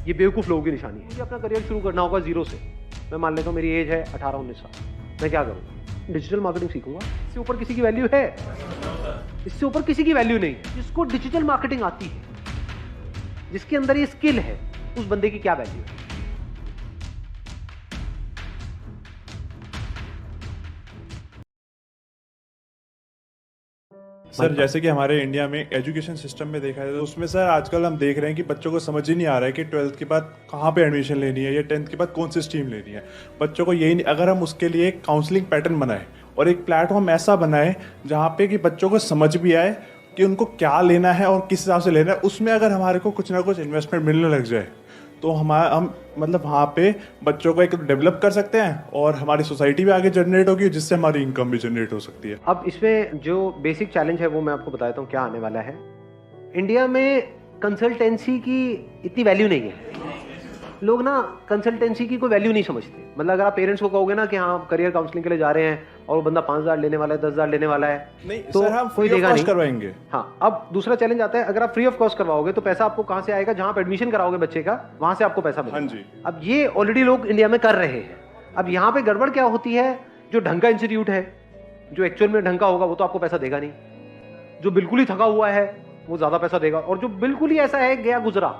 ये बेवकूफ़ लोगों की निशानी है। मुझे अपना करियर शुरू करना होगा जीरो से। मैं मान लेता हूँ मेरी एज है 18-19 साल, मैं क्या करूँगा? डिजिटल मार्केटिंग सीखूंगा। इससे ऊपर किसी की वैल्यू है? इससे ऊपर किसी की वैल्यू नहीं है। जिसको डिजिटल मार्केटिंग आती है, जिसके अंदर ये स्किल है, उस बंदे की क्या वैल्यू है? सर जैसे कि हमारे इंडिया में एजुकेशन सिस्टम में देखा जाए तो उसमें सर आजकल हम देख रहे हैं कि बच्चों को समझ ही नहीं आ रहा है कि 12th के बाद कहाँ पे एडमिशन लेनी है या 10th के बाद कौन सी स्ट्रीम लेनी है। बच्चों को यही नहीं, अगर हम उसके लिए एक काउंसलिंग पैटर्न बनाए और एक प्लेटफॉर्म ऐसा बनाए जहाँ पे कि बच्चों को समझ भी आए कि उनको क्या लेना है और किस हिसाब से लेना है, उसमें अगर हमारे को कुछ ना कुछ इन्वेस्टमेंट मिलने लग जाए तो हम मतलब वहाँ पे बच्चों को एक डेवलप कर सकते हैं और हमारी सोसाइटी भी आगे जनरेट होगी जिससे हमारी इनकम भी जनरेट हो सकती है। अब इसमें जो बेसिक चैलेंज है वो मैं आपको बताता हूँ क्या आने वाला है। इंडिया में कंसल्टेंसी की इतनी वैल्यू नहीं है। लोग ना कंसल्टेंसी की कोई वैल्यू नहीं समझते। मतलब अगर आप पेरेंट्स को कहोगे ना कि हाँ करियर काउंसलिंग के लिए जा रहे हैं और वो बंदा 5,000 लेने वाला है, 10,000 लेने वाला है, नहीं तो सर हम कोई फ्री ऑफ देगा कॉस्ट नहीं करवाएंगे। हाँ, अब दूसरा चैलेंज आता है, अगर आप फ्री ऑफ कॉस्ट करवाओगे तो पैसा आपको कहाँ से आएगा? जहाँ आप एडमिशन कराओगे बच्चे का, वहां से आपको पैसा मिलेगा। हाँ जी। अब ये ऑलरेडी लोग इंडिया में कर रहे हैं। अब यहाँ पे गड़बड़ क्या होती है, जो ढंग का इंस्टीट्यूट है, जो एक्चुअल में ढंग का होगा वो तो आपको पैसा देगा नहीं। जो बिल्कुल ही थका हुआ है वो ज्यादा पैसा देगा, और जो बिल्कुल ही ऐसा है गया गुजरा,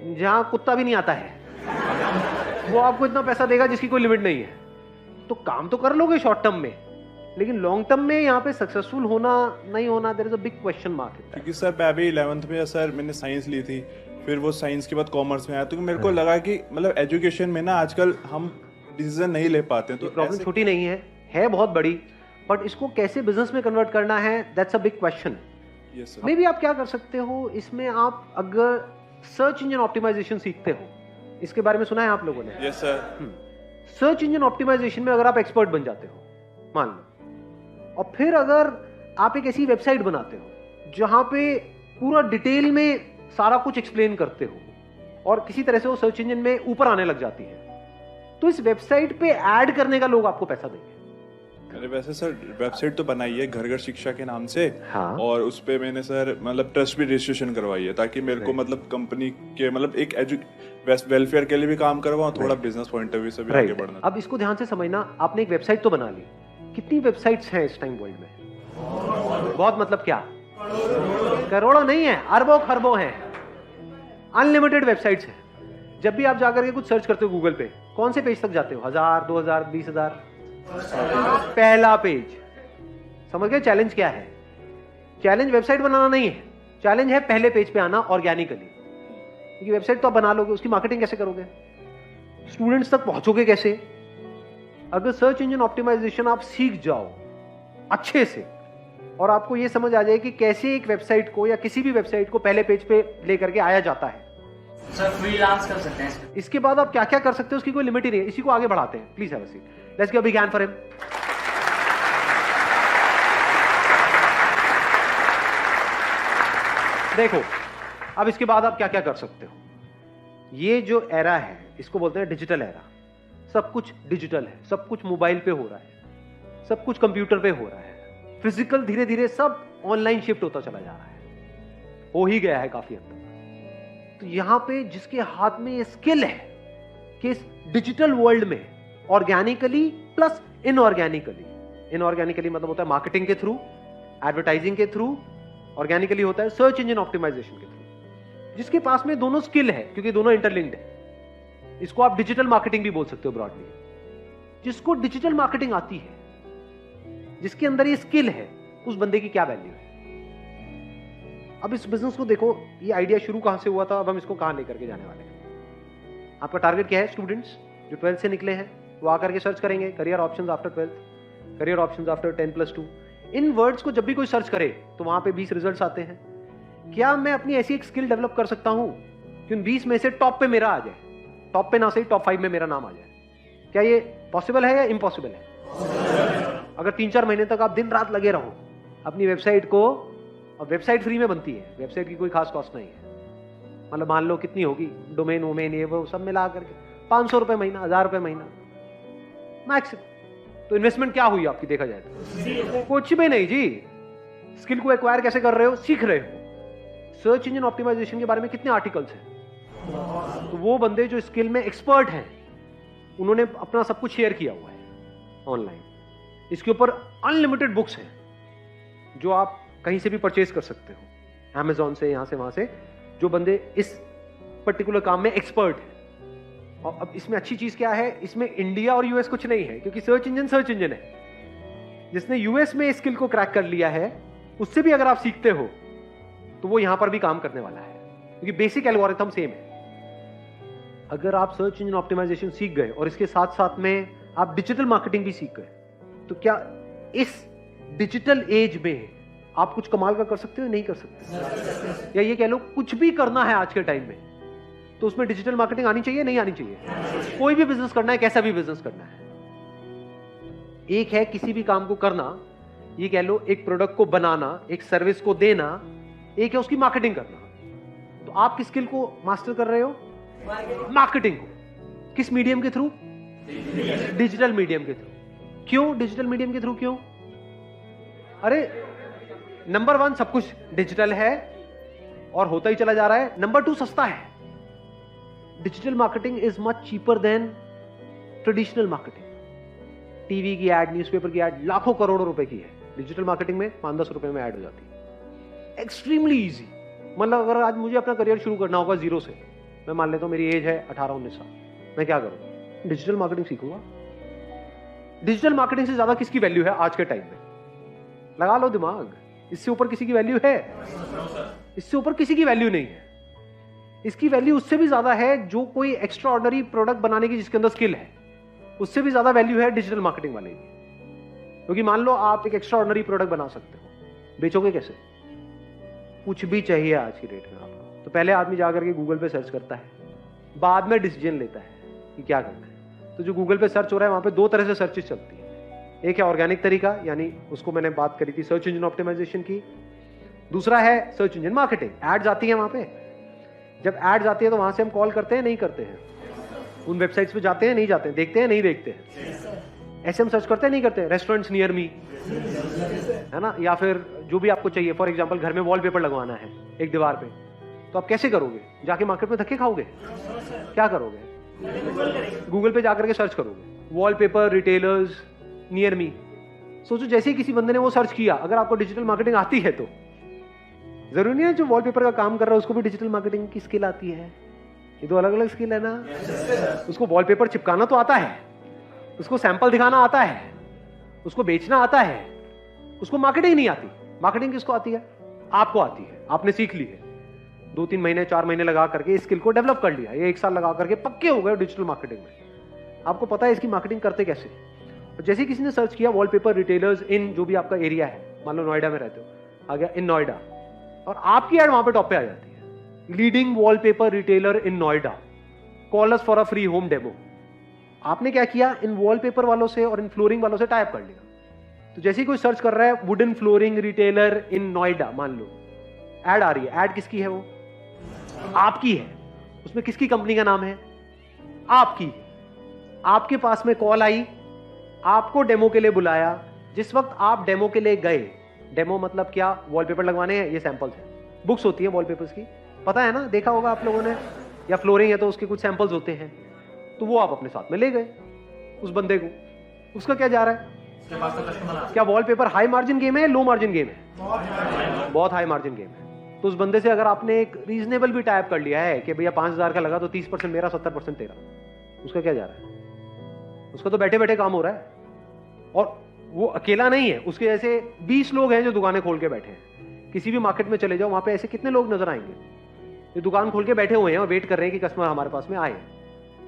जहां कुत्ता भी नहीं आता है, वो आपको इतना पैसा देगा जिसकी कोई लिमिट नहीं है। तो काम तो कर लोगे शॉर्ट टर्म में, लेकिन लॉन्ग टर्म में यहाँ पे सक्सेसफुल होना नहीं होना, there is a big question mark. क्योंकि सर मैं अभी 11th में सर मैंने साइंस ली थी, फिर वो साइंस के बाद कॉमर्स में आया, तो मेरे को लगा कि मतलब एजुकेशन में ना आजकल हम डिसीजन नहीं ले पाते हैं। तो प्रॉब्लम छोटी नहीं है बहुत बड़ी, बट इसको कैसे बिजनेस में कन्वर्ट करना है, that's a big question. May be आप क्या कर सकते हो इसमें, आप अगर सर्च इंजन ऑप्टिमाइजेशन सीखते हो, इसके बारे में सुना है आप लोगों ने? Yes sir. Search engine optimization में अगर आप एक्सपर्ट बन जाते हो मान लो, और फिर अगर आप एक ऐसी वेबसाइट बनाते हो जहां पे पूरा डिटेल में सारा कुछ एक्सप्लेन करते हो और किसी तरह से वो सर्च इंजन में ऊपर आने लग जाती है, तो इस वेबसाइट पे ऐड करने का लोग आपको पैसा देंगे। अरे वैसे सर वेबसाइट तो बनाई है घर घर शिक्षा के नाम से। हाँ। और उस पे मैंने सर मतलब ट्रस्ट भी रजिस्ट्रेशन करवाई है ताकि मेरे को मतलब कंपनी के मतलब एक वेलफेयर के लिए भी काम करवाऊं, थोड़ा बिजनेस पॉइंट ऑफ व्यू से भी आगे बढ़ना। अब इसको ध्यान से समझना, आपने एक वेबसाइट तो बना ली, कितनी वेबसाइट्स हैं इस टाइम वर्ल्ड में? बहुत, मतलब क्या करोड़ों नहीं है, अरबों खरबों हैं, अनलिमिटेड वेबसाइट्स हैं। जब भी आप जाकर के कुछ सर्च करते हो गूगल पे, कौन से पेज तक जाते हो? 1000, 2000, 20,000? पहला पेज। समझ गए चैलेंज क्या है? चैलेंज वेबसाइट बनाना नहीं है, चैलेंज है पहले पेज पे आना ऑर्गेनिकली। क्योंकि वेबसाइट तो आप बना लोगे, उसकी मार्केटिंग कैसे करोगे? स्टूडेंट्स तक पहुंचोगे कैसे? अगर सर्च इंजन ऑप्टिमाइजेशन आप सीख जाओ अच्छे से और आपको यह समझ आ जाए कि कैसे एक वेबसाइट को या किसी भी वेबसाइट को पहले पेज पे लेकर के आया जाता है, सर फ्रीलांस कर सकते हैं इसके बाद आप क्या क्या कर सकते हो उसकी कोई लिमिट ही नहीं है। इसी को आगे बढ़ाते हैं। Please have a seat, let's give a big hand for him. देखो अब इसके बाद आप क्या क्या कर सकते हो। ये जो एरा है इसको बोलते हैं डिजिटल एरा। सब कुछ डिजिटल है, सब कुछ मोबाइल पे हो रहा है, सब कुछ कंप्यूटर पे हो रहा है, फिजिकल धीरे धीरे सब ऑनलाइन शिफ्ट होता चला जा रहा है, हो ही गया है काफी हद तक। तो यहां पे जिसके हाथ में ये स्किल है कि इस डिजिटल वर्ल्ड में ऑर्गेनिकली प्लस इनऑर्गेनिकली, इनऑर्गेनिकली मतलब होता है मार्केटिंग के थ्रू, एडवर्टाइजिंग के थ्रू, ऑर्गेनिकली होता है सर्च इंजन ऑप्टिमाइजेशन के थ्रू, जिसके पास में दोनों स्किल है क्योंकि दोनों इंटरलिंक्ड है। इसको आप डिजिटल मार्केटिंग भी बोल सकते हो ब्रॉडली। जिसको डिजिटल मार्केटिंग आती है, जिसके अंदर ये स्किल है, उस बंदे की क्या वैल्यू है? अब इस बिजनेस को देखो, ये आइडिया शुरू कहां से हुआ था, अब हम इसको कहां लेकर के जाने वाले हैं। आपका टारगेट क्या है? स्टूडेंट्स जो 12th से निकले हैं वो आकर के सर्च करेंगे career options after 12th, career options after 10+2। इन वर्ड्स को जब भी कोई सर्च करे तो वहां पे 20 रिजल्ट्स आते हैं। क्या मैं अपनी ऐसी एक स्किल डेवलप कर सकता हूं कि उन 20 में से टॉप पे मेरा आ जाए? टॉप पे ना सही, टॉप 5 में मेरा नाम आ जाए। क्या ये पॉसिबल है या इम्पॉसिबल है? अगर 3-4 महीने तक आप दिन रात लगे रहो अपनी वेबसाइट को, और वेबसाइट फ्री में बनती है, वेबसाइट की कोई खास कॉस्ट नहीं है, मतलब मान लो कितनी होगी, डोमेन वोमेन ये वो सब मिला करके 500 रुपए महीना, 1000 रुपए महीना मैक्सिमम। तो इन्वेस्टमेंट क्या हुई आपकी देखा जाए तो? कुछ भी नहीं जी। स्किल को एक्वायर कैसे कर रहे हो? सीख रहे हो। सर्च इंजन ऑप्टिमाइजेशन के बारे में कितने आर्टिकल्स हैं? तो वो बंदे जो स्किल में एक्सपर्ट हैं, उन्होंने अपना सब कुछ शेयर किया हुआ है ऑनलाइन। इसके ऊपर अनलिमिटेड बुक्स हैं जो आप कहीं से भी परचेज कर सकते हो, Amazon से, यहां से वहां से, जो बंदे इस पर्टिकुलर काम में एक्सपर्ट हैं। और अब इसमें अच्छी चीज क्या है, इसमें इंडिया और यूएस कुछ नहीं है, क्योंकि सर्च इंजन है। जिसने यूएस में स्किल को क्रैक कर लिया है, उससे भी अगर आप सीखते हो तो वो यहां पर भी काम करने वाला है, क्योंकि बेसिक एल्गोरिथम सेम है। अगर आप सर्च इंजन ऑप्टिमाइजेशन सीख गए और इसके साथ साथ में आप डिजिटल मार्केटिंग भी सीख गए, तो क्या इस डिजिटल एज में आप कुछ कमाल का कर सकते हो? नहीं कर सकते। या ये कह लो, कुछ भी करना है आज के टाइम में तो उसमें डिजिटल मार्केटिंग आनी चाहिए, नहीं आनी चाहिए? कोई भी बिजनेस करना है, कैसा भी बिजनेस करना है, एक है किसी भी काम को करना, ये कह लो एक प्रोडक्ट को बनाना, एक सर्विस को देना, एक है उसकी मार्केटिंग करना। तो आप किस स्किल को मास्टर कर रहे हो? मार्केटिंग को। किस मीडियम के थ्रू? डिजिटल मीडियम के थ्रू। क्यों डिजिटल मीडियम के थ्रू? क्यों? अरे नंबर 1 सब कुछ डिजिटल है और होता ही चला जा रहा है। नंबर 2 सस्ता है। Digital marketing is much cheaper than traditional marketing. TV की एड, न्यूज़पेपर की एड लाखों करोड़ों रुपए की है, डिजिटल मार्केटिंग में 5-10 रुपए में ऐड हो जाती है। Extremely easy. मतलब अगर आज मुझे अपना करियर शुरू करना होगा जीरो से, मैं मान लेता हूं मेरी एज है 18-19 साल, मैं क्या करूंगा? डिजिटल मार्केटिंग सीखूंगा। डिजिटल मार्केटिंग से ज्यादा किसकी वैल्यू है आज के टाइम में? लगा लो दिमाग। इससे ऊपर किसी की वैल्यू है? इससे ऊपर किसी की वैल्यू नहीं है। इसकी वैल्यू उससे भी ज्यादा है जो कोई एक्स्ट्रा ऑर्डिनरी प्रोडक्ट बनाने की जिसके अंदर स्किल है, उससे भी ज्यादा वैल्यू है डिजिटल मार्केटिंग वाले की। क्योंकि मान लो आप एक एक्स्ट्रा ऑर्डिनरी प्रोडक्ट बना सकते हो, बेचोगे कैसे? कुछ भी चाहिए आज की डेट में आपको, तो पहले आदमी जाकर के गूगल पे सर्च करता है, बाद में डिसीजन लेता है कि क्या करना है। तो जो गूगल पे सर्च हो रहा है, वहां पे 2 तरह से सर्चेस चलती है। एक है ऑर्गेनिक तरीका, यानी उसको मैंने बात करी थी सर्च इंजन ऑप्टिमाइजेशन की। दूसरा है सर्च इंजन मार्केटिंग। एड्स आती है वहां पे, जब एड्स आती है तो वहां से हम कॉल करते हैं, नहीं करते हैं? उन वेबसाइट्स पे जाते हैं, नहीं जाते हैं? देखते हैं, नहीं देखते हैं? ऐसे हम सर्च करते हैं, नहीं करते हैं? रेस्टोरेंट्स नियर मी, है ना? या फिर जो भी आपको चाहिए, फॉर एग्जांपल घर में वॉलपेपर लगवाना है एक दीवार पे, तो आप कैसे करोगे? जाके मार्केट में धक्के खाओगे? क्या करोगे? गूगल पे जाकर के सर्च करोगे, वॉलपेपर रिटेलर्स नियर मी। सोचो जैसे ही किसी बंदे ने वो सर्च किया, अगर आपको डिजिटल मार्केटिंग आती है तो जरूरी नहीं है जो वॉलपेपर का काम कर रहा है उसको भी डिजिटल मार्केटिंग की स्किल आती है। ये 2 अलग अलग स्किल है ना। उसको वॉलपेपर चिपकाना तो आता है, उसको सैंपल दिखाना आता है, उसको बेचना आता है, उसको मार्केटिंग नहीं आती। मार्केटिंग किसको आती है? आपको आती है, आपने सीख ली है। 2-3 महीने 4 महीने लगा करके इस स्किल को डेवलप कर लिया, ये 1 साल लगा करके पक्के हो गए डिजिटल मार्केटिंग में। आपको पता है इसकी मार्केटिंग करते कैसे। और जैसे किसी ने सर्च किया वॉलपेपर रिटेलर्स इन जो भी आपका एरिया है, मान लो नोएडा में रहते हो, आ गया इन नोएडा, और आपकी एड वहां पे टॉप पे आ जाती है, leading wallpaper retailer in Noida, call us for a free home demo. आपने क्या किया? इन वॉलपेपर वालों से और इन फ्लोरिंग वालों से टाइप कर लिया। तो जैसे ही कोई सर्च कर रहा है wooden flooring retailer in Noida, मान लो एड आ रही है। एड किसकी है? वो आपकी है। उसमें किसकी कंपनी का नाम है? आपकी। आपके पास में कॉल आई, आपको डेमो के लिए बुलाया। जिस वक्त आप डेमो के लिए गए, डेमो मतलब क्या? वॉलपेपर लगवाने हैं, ये सैंपल्स हैं, बुक्स होती है वॉलपेपर्स की, पता है ना, देखा होगा आप लोगों ने। या फ्लोरिंग है तो उसके कुछ सैंपल्स होते हैं, तो वो आप अपने साथ में ले गए उस बंदे को। उसका क्या जा रहा है? क्या वॉलपेपर हाई मार्जिन गेम है, लो मार्जिन गेम है? बहुत हाई मार्जिन गेम है। तो उस बंदे से अगर आपने एक रीजनेबल भी टाइप कर लिया है कि भैया 5000 का लगा तो 30% मेरा, 70% तेरा, उसका क्या जा रहा है? उसका तो बैठे बैठे काम हो रहा है। और वो अकेला नहीं है, उसके जैसे 20 लोग हैं जो दुकानें खोल के बैठे हैं। किसी भी मार्केट में चले जाओ, वहां पे ऐसे कितने लोग नजर आएंगे ये दुकान खोल के बैठे हुए हैं और वेट कर रहे हैं कि कस्टमर हमारे पास में आए।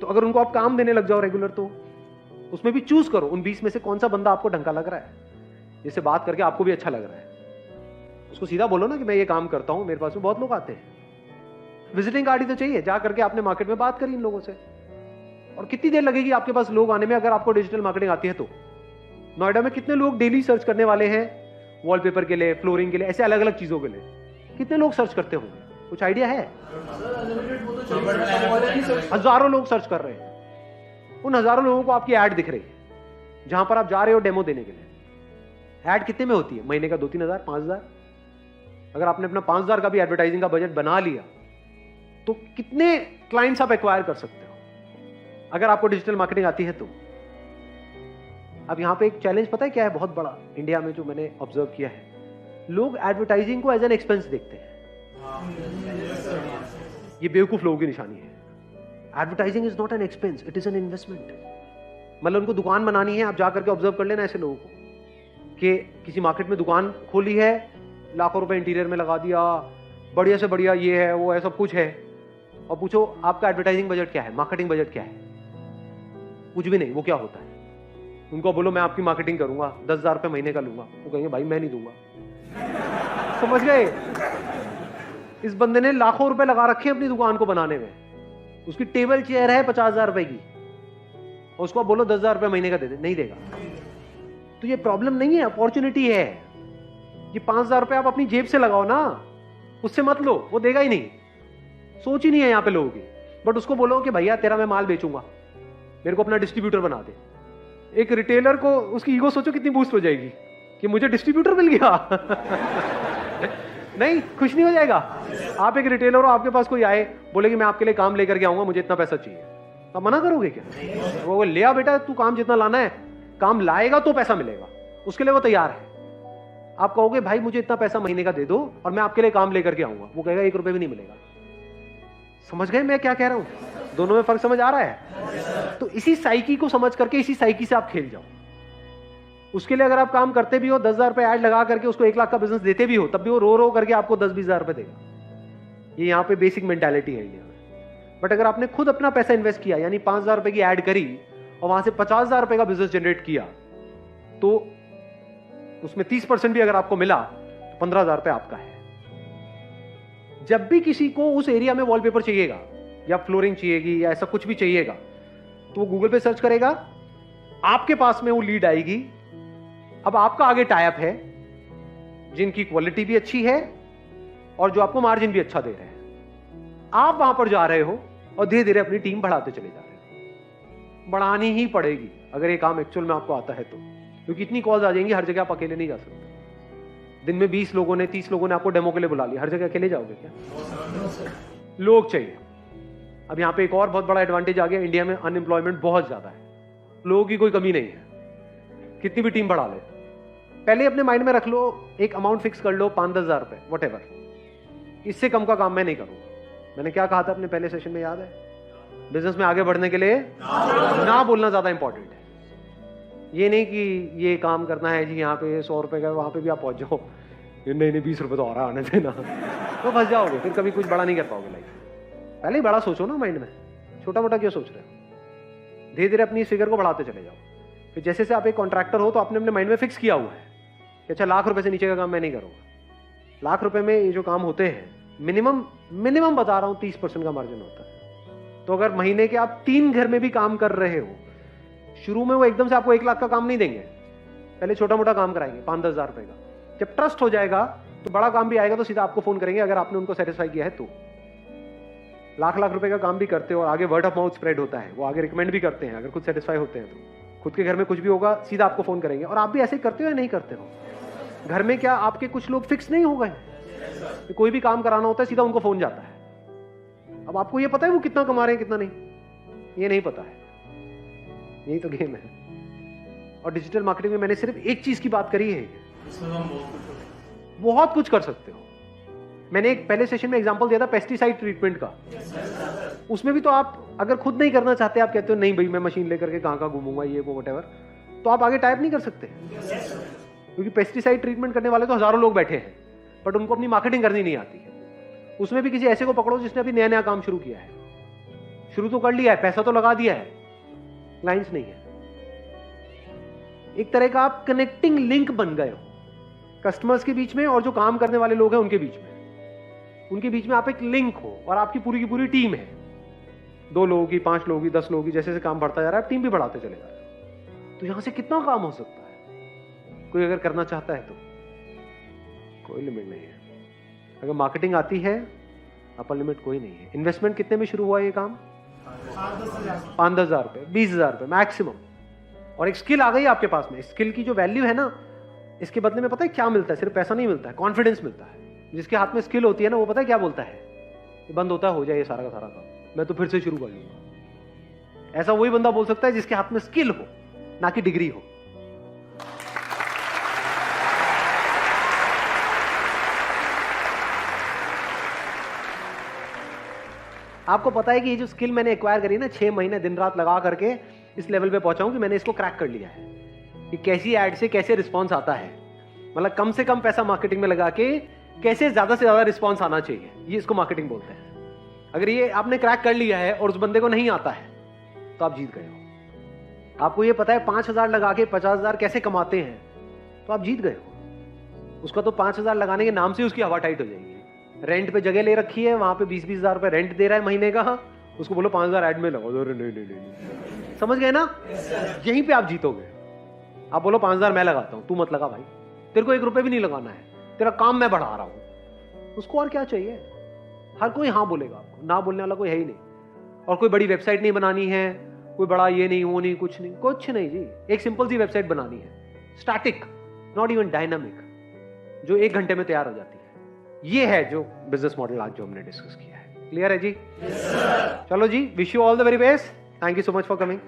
तो अगर उनको आप काम देने लग जाओ रेगुलर, तो उसमें भी चूज करो उन 20 में से कौन सा बंदा आपको ढंग का लग रहा है, जिससे बात करके आपको भी अच्छा लग रहा है। उसको सीधा बोलो ना कि मैं ये काम करता हूं, मेरे पास में बहुत लोग आते हैं। विजिटिंग कार्ड ही तो चाहिए, जा करके आपने मार्केट में बात करी इन लोगों से। और कितनी देर लगेगी आपके पास लोग आने में अगर आपको डिजिटल मार्केटिंग आती है तो? नोएडा में कितने लोग डेली सर्च करने वाले हैं वॉलपेपर के लिए, फ्लोरिंग के लिए, ऐसे अलग अलग चीजों के लिए? कितने लोग सर्च करते होंगे? कुछ आइडिया है? हजारों लोग सर्च कर रहे हैं। उन हजारों लोगों को आपकी ऐड दिख रही है जहां पर आप जा रहे हो डेमो देने के लिए। ऐड कितने में होती है? महीने का 2-3 हजार, 5 हजार। अगर आपने अपना 5 हजार का भी एडवर्टाइजिंग का बजट बना लिया तो कितने क्लाइंट्स आप एक्वायर कर सकते हो अगर आपको डिजिटल मार्केटिंग आती है तो। अब यहां पे एक चैलेंज पता है क्या है बहुत बड़ा इंडिया में, जो मैंने ऑब्जर्व किया है, लोग एडवर्टाइजिंग को एज एन एक्सपेंस देखते हैं। ये बेवकूफ लोगों की निशानी है। Advertising is not an expense, it is an investment. मतलब उनको दुकान बनानी है, आप जाकर के ऑब्जर्व कर लेना ऐसे लोगों को कि किसी मार्केट में दुकान खोली है, लाखों रुपए इंटीरियर में लगा दिया, बढ़िया से बढ़िया ये है वो है सब कुछ है, और पूछो आपका एडवर्टाइजिंग बजट क्या है, मार्केटिंग बजट क्या है, कुछ भी नहीं। वो क्या होता है, उनको बोलो मैं आपकी मार्केटिंग करूंगा 10,000 रुपए महीने का लूंगा, वो कहेंगे भाई मैं नहीं दूंगा। समझ गए? इस बंदे ने लाखों रुपए लगा रखे हैं अपनी दुकान को बनाने में, उसकी टेबल चेयर है 50,000 रुपए की, और उसको बोलो 10,000 रुपए महीने का दे दे, नहीं देगा। तो ये प्रॉब्लम नहीं है, अपॉर्चुनिटी है। ये 5,000 रुपए आप अपनी जेब से लगाओ ना, उससे मत लो, वो देगा ही नहीं। सोच ही नहीं है यहां पे लोगों की। बट उसको बोलो कि भैया तेरा मैं माल बेचूंगा, मेरे को अपना डिस्ट्रीब्यूटर बना दे। एक रिटेलर को उसकी ईगो सोचो कितनी बूस्ट हो जाएगी कि मुझे डिस्ट्रीब्यूटर मिल गया। नहीं, खुश नहीं हो जाएगा? आप एक रिटेलर हो, आपके पास कोई आए बोले कि मैं आपके लिए काम लेकर के आऊंगा, मुझे इतना पैसा चाहिए, तो मना करोगे क्या? वो ले आ बेटा, तू काम जितना लाना है, काम लाएगा तो पैसा मिलेगा, उसके लिए वो तैयार है। आप कहोगे भाई मुझे इतना पैसा महीने का दे दो और मैं आपके लिए काम लेकर के आऊंगा, वो कहेगा 1 रुपए भी नहीं मिलेगा। समझ गए मैं क्या कह रहा हूं? दोनों में फर्क समझ आ रहा है? तो इसी साइकी को समझ करके इसी साइकी से आप खेल जाओ। उसके लिए अगर आप काम करते भी हो, 10,000 रुपए ऐड लगा करके उसको 1 लाख का बिजनेस देते भी हो, तब भी वो रो रो करके आपको 10-20 हजार रुपए देगा। ये यहाँ पे बेसिक मेंटालिटी है इंडिया में। बट अगर आपने खुद अपना पैसा इन्वेस्ट किया, यानी 5,000 रुपए की ऐड करी और वहां से 50,000 रुपए का बिजनेस जनरेट किया, तो उसमें 30% भी अगर आपको मिला तो 15,000 रुपए आपका है। जब भी किसी को उस एरिया में वॉलपेपर चाहिएगा या फ्लोरिंग चाहिएगी या ऐसा कुछ भी चाहिएगा, तो वो गूगल पे सर्च करेगा, आपके पास में वो लीड आएगी। अब आपका आगे टाइप है जिनकी क्वालिटी भी अच्छी है और जो आपको मार्जिन भी अच्छा दे रहे हैं। आप वहां पर जा रहे हो और धीरे धीरे अपनी टीम बढ़ाते चले जा रहे हो। बढ़ानी ही पड़ेगी अगर ये काम एक्चुअल में आपको आता है तो, क्योंकि इतनी कॉल्स आ जाएंगी, हर जगह आप अकेले नहीं जा सकते। दिन में 20 लोगों ने 30 लोगों ने आपको डेमो के लिए बुला लिया, हर जगह अकेले जाओगे क्या? लोग चाहिए। अब यहां पे एक और बहुत बड़ा एडवांटेज आ गया, इंडिया में अनएम्प्लॉयमेंट बहुत ज्यादा है, लोगों की कोई कमी नहीं है, कितनी भी टीम बढ़ा ले। पहले अपने माइंड में रख लो, एक अमाउंट फिक्स कर लो, 5-10 हजार रुपए, वट एवर, इससे कम का काम मैं नहीं करूंगा। मैंने क्या कहा था अपने पहले सेशन में, याद है? बिजनेस में आगे बढ़ने के लिए ना बोलना ज्यादा इंपॉर्टेंट है। ये नहीं कि ये काम करना है जी, यहाँ पे 100 रुपए का, वहां पे भी आप पहुंच जाओ, नहीं 20 रुपए तो आ रहा आने देना, तो फंस जाओगे, फिर कभी कुछ बड़ा नहीं कर पाओगे लाइफ। पहले ही बड़ा सोचो ना माइंड में, छोटा मोटा क्यों सोच रहे हो? धीरे धीरे अपनी फिगर को बढ़ाते चले जाओ। फिर जैसे से आप एक कॉन्ट्रैक्टर हो तो आपने अपने माइंड में फिक्स किया हुआ है कि अच्छा 1,00,000 रुपए से नीचे का काम मैं नहीं करूंगा। 1,00,000 रुपए में ये जो काम होते हैं, मिनिमम बता रहा हूं 30% का मार्जिन होता है। तो अगर महीने के आप 3 घर में भी काम कर रहे हो, शुरू में वो एकदम से आपको 1,00,000 का काम नहीं देंगे, पहले छोटा मोटा काम कराएंगे 5-10 हजार रुपए का। जब ट्रस्ट हो जाएगा तो बड़ा काम भी आएगा तो सीधा आपको फोन करेंगे, अगर आपने उनको सेटिस्फाई किया है तो। लाख रुपए का काम भी करते हो और आगे वर्ड ऑफ माउथ स्प्रेड होता है, वो आगे रिकमेंड भी करते हैं, अगर खुद सेटिस्फाई होते हैं तो। खुद के घर में कुछ भी होगा सीधा आपको फोन करेंगे। और आप भी ऐसे करते हो या नहीं करते हो? घर में क्या आपके कुछ लोग फिक्स नहीं हो गए? कोई भी काम कराना होता है सीधा उनको फोन जाता है। अब आपको ये पता है वो कितना कमा रहे हैं कितना नहीं? ये नहीं पता है। यही तो गेम है। और डिजिटल मार्केटिंग में मैंने सिर्फ एक चीज की बात करी है, बहुत कुछ कर सकते हो। मैंने एक पहले सेशन में एग्जांपल दिया था पेस्टिसाइड ट्रीटमेंट का। उसमें भी तो आप अगर खुद नहीं करना चाहते, आप कहते हो नहीं भाई मैं मशीन लेकर के कहां घूमूंगा, ये वो व्हाटएवर, तो आप आगे टाइप नहीं कर सकते, क्योंकि पेस्टिसाइड ट्रीटमेंट करने वाले तो हजारों लोग बैठे हैं, बट उनको अपनी मार्केटिंग करनी नहीं आती है। उसमें भी किसी ऐसे को पकड़ो जिसने अभी नया नया काम शुरू किया है, शुरू तो कर लिया है, पैसा तो लगा दिया है, क्लाइंट्स नहीं है। एक तरह का आप कनेक्टिंग लिंक बन गए हो कस्टमर्स के बीच में और जो काम करने वाले लोग हैं उनके बीच में। उनके बीच में आप एक लिंक हो और आपकी पूरी की पूरी टीम है, 2 लोगों की, 5 लोगों की, 10 लोगों की, जैसे जैसे काम बढ़ता जा रहा है आप टीम भी बढ़ाते चले जा रहे हो। तो यहां से कितना काम हो सकता है, कोई अगर करना चाहता है तो कोई लिमिट नहीं है। अगर मार्केटिंग आती है अपर लिमिट कोई नहीं है। इन्वेस्टमेंट कितने में शुरू हुआ ये काम? 5-10 हजार रुपए, 20 हजार रुपए मैक्सिमम। और एक स्किल आ गई आपके पास में, स्किल की जो वैल्यू है ना, इसके बदले में पता है क्या मिलता है? सिर्फ पैसा नहीं मिलता है, कॉन्फिडेंस मिलता है। जिसके हाथ में स्किल होती है ना, वो पता है क्या बोलता है? ये बंद होता है, हो जाए ये सारा का सारा काम। मैं तो फिर से शुरू कर लूंगा। ऐसा वही बंदा बोल सकता है जिसके हाथ में स्किल हो, ना कि डिग्री हो। आपको पता है कि ये जो स्किल मैंने एक्वायर करी ना, 6 महीने दिन रात लगा करके इस लेवल पे पहुंचा हूं कि मैंने इसको क्रैक कर लिया है कि कैसी एड से कैसे रिस्पॉन्स आता है। मतलब कम से कम पैसा मार्केटिंग में लगा के कैसे ज्यादा से ज्यादा रिस्पॉन्स आना चाहिए, ये इसको मार्केटिंग बोलते हैं। अगर ये आपने क्रैक कर लिया है और उस बंदे को नहीं आता है तो आप जीत गए हो। आपको ये पता है 5,000 लगा के 50,000 कैसे कमाते हैं तो आप जीत गए हो। उसका तो 5,000 लगाने के नाम से उसकी हवा टाइट हो जाएगी। रेंट पे जगह ले रखी है, वहां पे 20-20 हजार रुपए रेंट दे रहा है महीने का, उसको बोलो 5,000 ऐड में लगाओ, नहीं। समझ गए ना? यहीं पे आप जीतोगे। आप बोलो 5,000 मैं लगाता हूं, तू मत लगा भाई, तेरे को 1 रुपए भी नहीं लगाना है, तेरा काम मैं बढ़ा रहा हूं। उसको और क्या चाहिए? हर कोई हाँ बोलेगा आपको, ना बोलने वाला कोई है ही नहीं। और कोई बड़ी वेबसाइट नहीं बनानी है, कोई बड़ा ये नहीं वो नहीं, कुछ नहीं जी। एक सिंपल सी वेबसाइट बनानी है, स्टैटिक, नॉट इवन डायनामिक, जो 1 घंटे में तैयार हो जाती है। ये है जो बिजनेस मॉडल आज जो हमने डिस्कस किया है। क्लियर है जी? चलो जी, wish you all the very best. Thank you so much for coming.